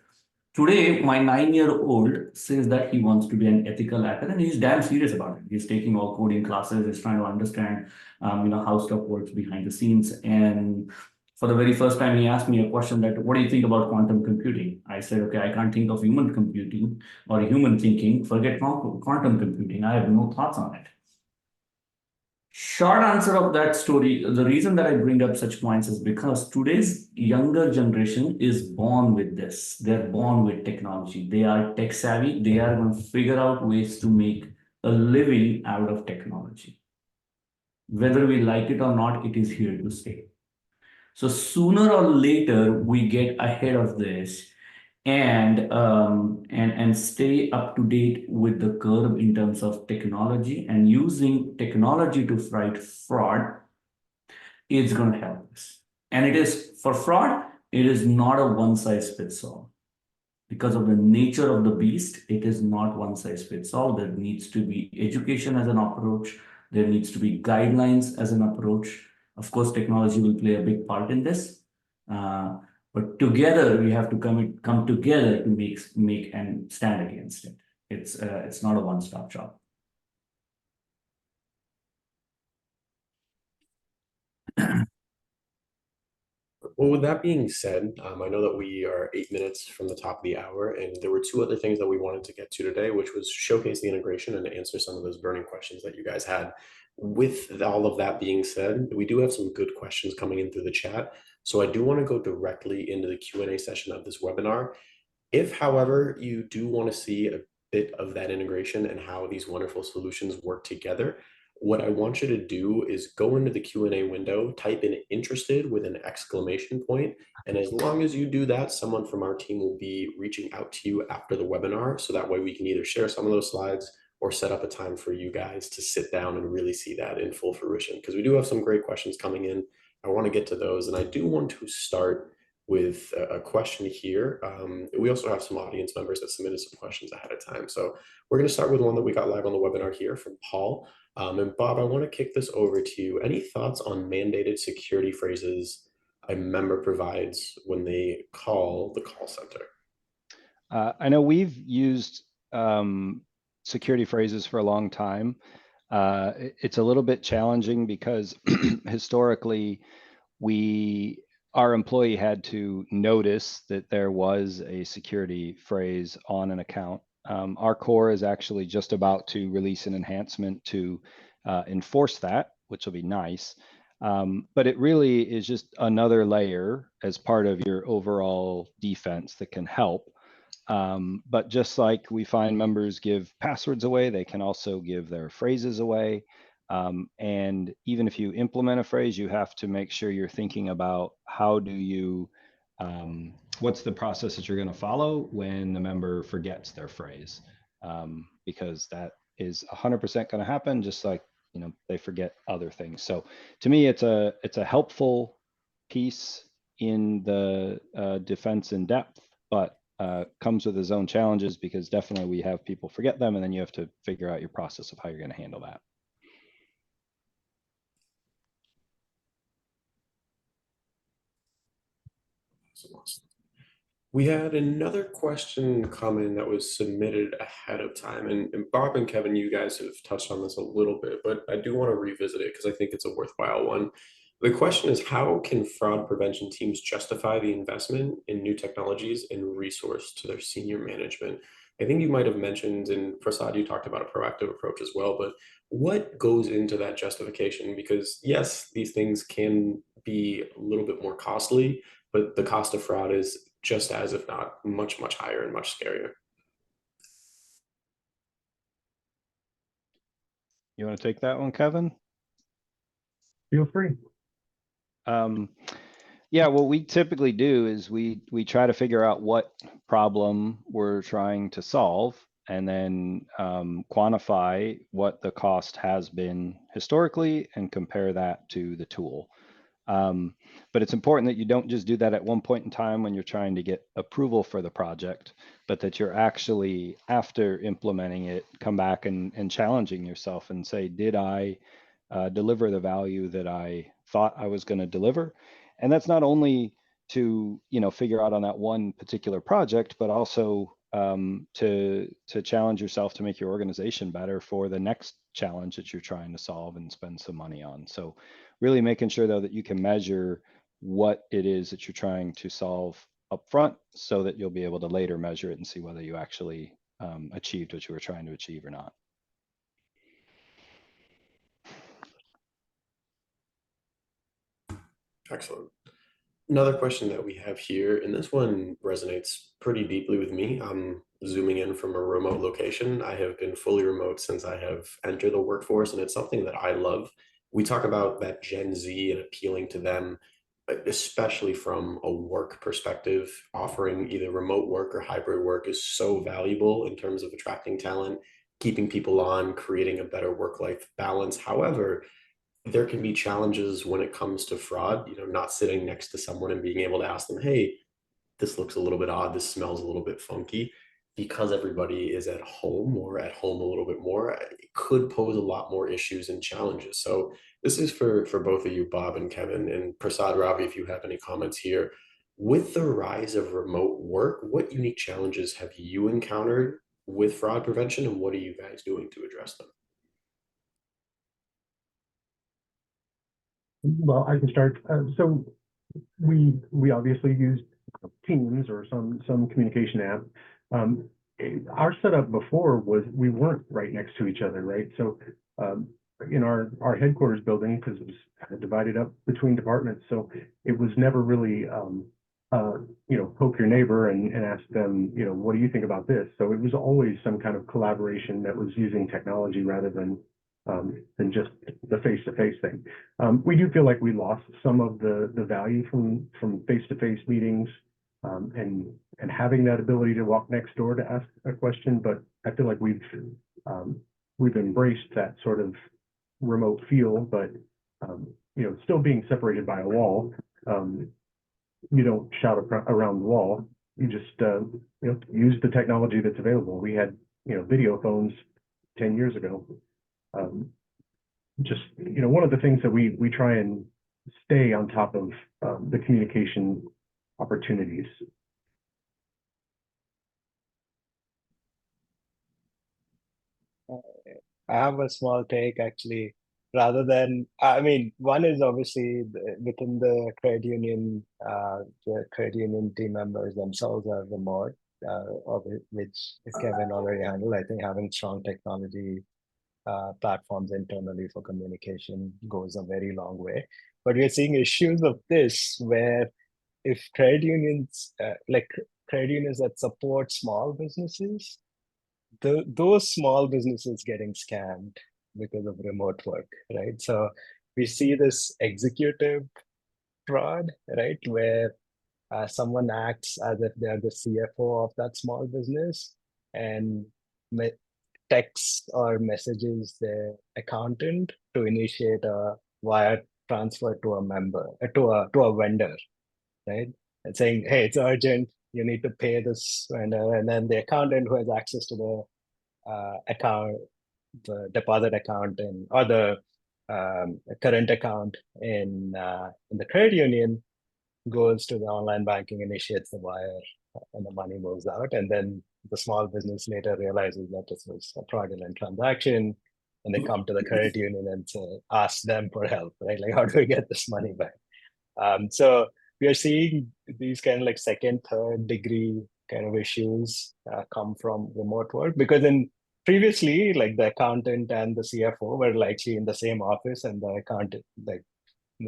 Today, my 9-year-old says that he wants to be an ethical hacker, and he's damn serious about it. He's taking all coding classes. He's trying to understand, how stuff works behind the scenes. And for the very first time, he asked me a question that, "What do you think about quantum computing?" I said, "Okay, I can't think of human computing or human thinking. Forget quantum computing. I have no thoughts on it." Short answer of that story, the reason that I bring up such points is because today's younger generation is born with this. They're born with technology. They are tech savvy. They are going to figure out ways to make a living out of technology. Whether we like it or not, it is here to stay. So sooner or later, we get ahead of this and stay up to date with the curve in terms of technology, and using technology to fight fraud is going to help us. And it is, for fraud, it is not a one size fits all. Because of the nature of the beast, it is not one size fits all. There needs to be education as an approach. There needs to be guidelines as an approach. Of course, technology will play a big part in this. But together, we have to come together to make and stand against it. It's not a one-stop shop. Well, with that being said, I know that we are 8 minutes from the top of the hour, and there were two other things that we wanted to get to today, which was showcase the integration and answer some of those burning questions that you guys had. With all of that being said, we do have some good questions coming in through the chat. So I do want to go directly into the Q&A session of this webinar. If, however, you do want to see a bit of that integration and how these wonderful solutions work together, what I want you to do is go into the Q&A window, type in interested with an exclamation point, and as long as you do that, someone from our team will be reaching out to you after the webinar, so that way we can either share some of those slides or set up a time for you guys to sit down and really see that in full fruition, because we do have some great questions coming in. I want to get to those, and I do want to start with a question here. We also have some audience members that submitted some questions ahead of time. So we're going to start with one that we got live on the webinar here from Paul. And Bob, I want to kick this over to you. Any thoughts on mandated security phrases a member provides when they call the call center? I know we've used security phrases for a long time. It's a little bit challenging because historically, our employee had to notice that there was a security phrase on an account. Our core is actually just about to release an enhancement to enforce that, which will be nice. But it really is just another layer as part of your overall defense that can help. But just like we find members give passwords away, they can also give their phrases away. And even if you implement a phrase, you have to make sure you're thinking about how do you, what's the process that you're going to follow when the member forgets their phrase, because that is 100% going to happen, just like they forget other things. So to me, it's a helpful piece in the defense in depth, but comes with its own challenges, because definitely we have people forget them, and then you have to figure out your process of how you're going to handle that. Awesome. We had another question come in that was submitted ahead of time. And Bob and Kevin, you guys have touched on this a little bit, but I do want to revisit it because I think it's a worthwhile one. The question is, how can fraud prevention teams justify the investment in new technologies and resource to their senior management? I think you might have mentioned, and Prasad, you talked about a proactive approach as well, but what goes into that justification? Because yes, these things can be a little bit more costly, but the cost of fraud is just as, if not much, much higher and much scarier. You want to take that one, Kevin? Feel free. Yeah, what we typically do is we try to figure out what problem we're trying to solve, and then quantify what the cost has been historically and compare that to the tool. But it's important that you don't just do that at one point in time when you're trying to get approval for the project, but that you're actually, after implementing it, come back and challenging yourself and say, did I deliver the value that I thought I was going to deliver? And that's not only to, figure out on that one particular project, but also to challenge yourself to make your organization better for the next challenge that you're trying to solve and spend some money on. So really making sure though that you can measure what it is that you're trying to solve up front, so that you'll be able to later measure it and see whether you actually achieved what you were trying to achieve or not. Excellent. Another question that we have here, and this one resonates pretty deeply with me. I'm zooming in from a remote location. I have been fully remote since I have entered the workforce, and it's something that I love. We talk about that Gen Z and appealing to them, especially from a work perspective. Offering either remote work or hybrid work is so valuable in terms of attracting talent, keeping people on, creating a better work-life balance. However, there can be challenges when it comes to fraud, not sitting next to someone and being able to ask them, hey, this looks a little bit odd, this smells a little bit funky. Because everybody is at home or at home a little bit more, it could pose a lot more issues and challenges. So this is for both of you, Bob and Kevin, and Prasad, Ravi, if you have any comments here. With the rise of remote work, what unique challenges have you encountered with fraud prevention, and what are you guys doing to address them? Well, I can start. So we obviously used Teams or some communication app. Our setup before was we weren't right next to each other, right? So in our headquarters building, because it was kind of divided up between departments, so it was never really poke your neighbor and ask them, what do you think about this? So it was always some kind of collaboration that was using technology rather than just the face-to-face thing. We do feel like we lost some of the value from face-to-face meetings, and having that ability to walk next door to ask a question. But I feel like we've embraced that sort of remote feel, but still being separated by a wall. You don't shout around the wall. You just use the technology that's available. We had video phones 10 years ago. Just one of the things that we try and stay on top of the communication opportunities. I have a small take actually. Rather than, I mean, one is obviously within the credit union team members themselves are remote, of which Kevin already handled. I think having strong technology platforms internally for communication goes a very long way. But we're seeing issues of this where if credit unions, like credit unions that support small businesses, those small businesses getting scammed because of remote work, right? So we see this executive fraud, right, where someone acts as if they're the CFO of that small business and texts or messages the accountant to initiate a wire transfer to a member, to a vendor, right? And saying, hey, it's urgent, you need to pay this vendor. And then the accountant who has access to the account, the deposit account or the current account in the credit union goes to the online banking, initiates the wire, and the money moves out. And then the small business later realizes that this was a fraudulent transaction, and they come to the credit union and say, ask them for help, right? Like, how do we get this money back? So we are seeing these kind of like second, third degree kind of issues come from remote work, because in previously, like the accountant and the CFO were likely in the same office, and the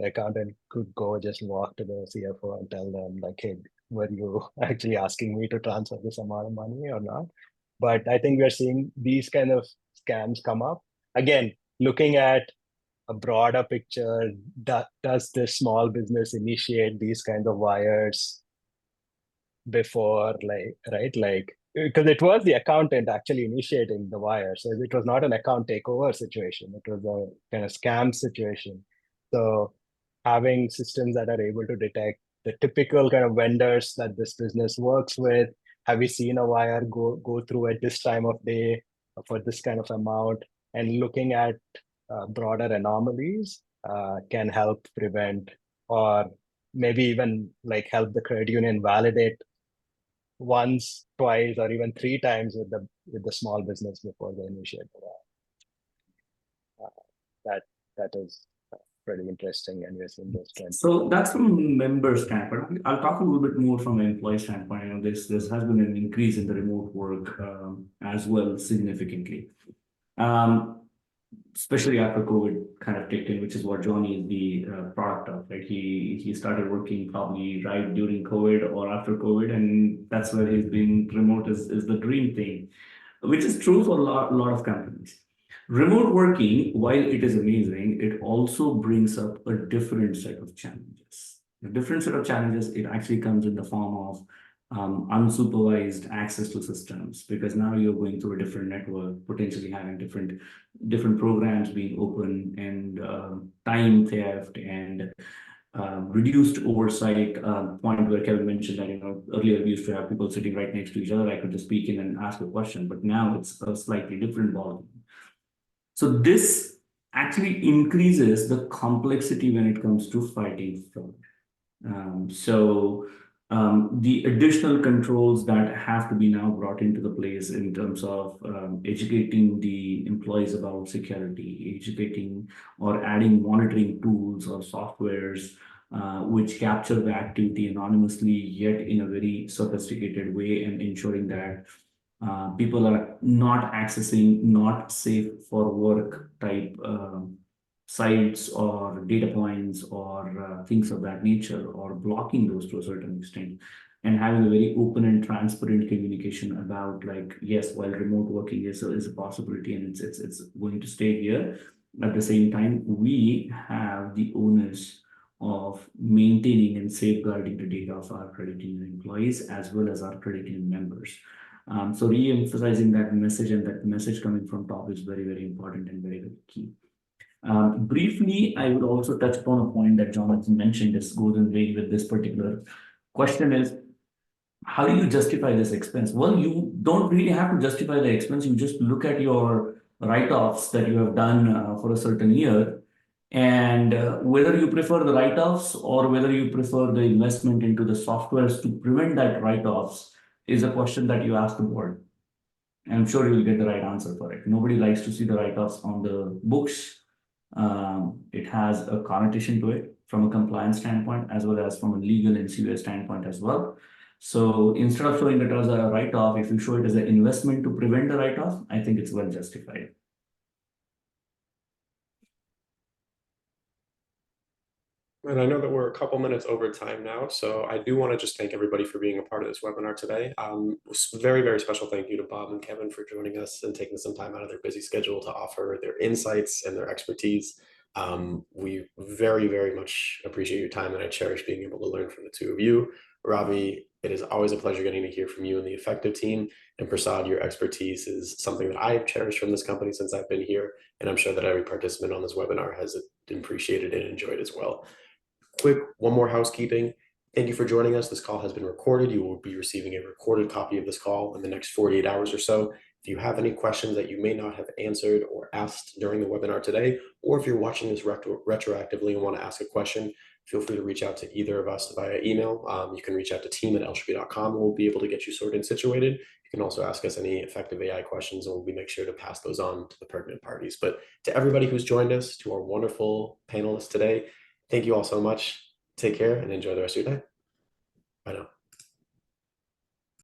accountant could go just walk to the CFO and tell them like, hey, were you actually asking me to transfer this amount of money or not? But I think we're seeing these kind of scams come up. Again, looking at a broader picture, does this small business initiate these kinds of wires before, like, right? Like, because it was the accountant actually initiating the wire. So it was not an account takeover situation. It was a kind of scam situation. So having systems that are able to detect the typical kind of vendors that this business works with, have we seen a wire go through at this time of day for this kind of amount, and looking at broader anomalies can help prevent, or maybe even like help the credit union validate once, twice, or even three times with the small business before they initiate the wire. That that is pretty interesting, and we're seeing those trends. So that's from a member standpoint. I'll talk a little bit more from an employee standpoint. You know, this has been an increase in the remote work as well significantly. Especially after COVID kind of kicked in, which is what Johnny is the product of, right? He started working probably right during COVID or after COVID, and that's where he's been remote is the dream thing, which is true for a lot of companies. Remote working, while it is amazing, it also brings up a different set of challenges. A different set of challenges, it actually comes in the form of unsupervised access to systems, because now you're going through a different network, potentially having different programs being open, and time theft and reduced oversight. Point where Kevin mentioned that, you know, earlier we used to have people sitting right next to each other. I could just speak in and ask a question, but now it's a slightly different ballgame. So this actually increases the complexity when it comes to fighting fraud. The additional controls that have to be now brought into the place in terms of educating the employees about security, educating or adding monitoring tools or softwares which capture the activity anonymously, yet in a very sophisticated way, and ensuring that people are not accessing not safe for work type sites or data points or things of that nature, or blocking those to a certain extent, and having a very open and transparent communication about, like, yes, while remote working is a possibility and it's going to stay here, at the same time we have the onus of maintaining and safeguarding the data of our credit union employees as well as our credit union members. So re-emphasizing that message, and that message coming from top, is very, very important and very, very key. Briefly, I would also touch upon a point that Jonathan mentioned. This goes in vein with this particular question: is how do you justify this expense? Well, you don't really have to justify the expense. You just look at your write-offs that you have done for a certain year, and whether you prefer the write-offs or whether you prefer the investment into the softwares to prevent that write-offs is a question that you ask the board. I'm sure you'll get the right answer for it. Nobody likes to see the write-offs on the books. It has a connotation to it from a compliance standpoint, as well as from a legal and CUA standpoint as well. So instead of showing it as a write-off, if you show it as an investment to prevent the write-off, I think it's well justified. And I know that we're a couple minutes over time now, so I do want to just thank everybody for being a part of this webinar today. Very, very special thank you to Bob and Kevin for joining us and taking some time out of their busy schedule to offer their insights and their expertise. We very, very much appreciate your time, and I cherish being able to learn from the two of you. Ravi, it is always a pleasure getting to hear from you and the Effective team. And Prasad, your expertise is something that I've cherished from this company since I've been here, and I'm sure that every participant on this webinar has appreciated and enjoyed as well. Quick, one more housekeeping. Thank you for joining us. This call has been recorded. You will be receiving a recorded copy of this call in the next 48 hours or so. If you have any questions that you may not have answered or asked during the webinar today, or if you're watching this retroactively and want to ask a question, feel free to reach out to either of us via email. You can reach out to team@elshby.com, and we'll be able to get you sorted and situated. You can also ask us any Effective AI questions, and we'll make sure to pass those on to the pertinent parties. But to everybody who's joined us, to our wonderful panelists today, thank you all so much. Take care and enjoy the rest of your day. Bye now.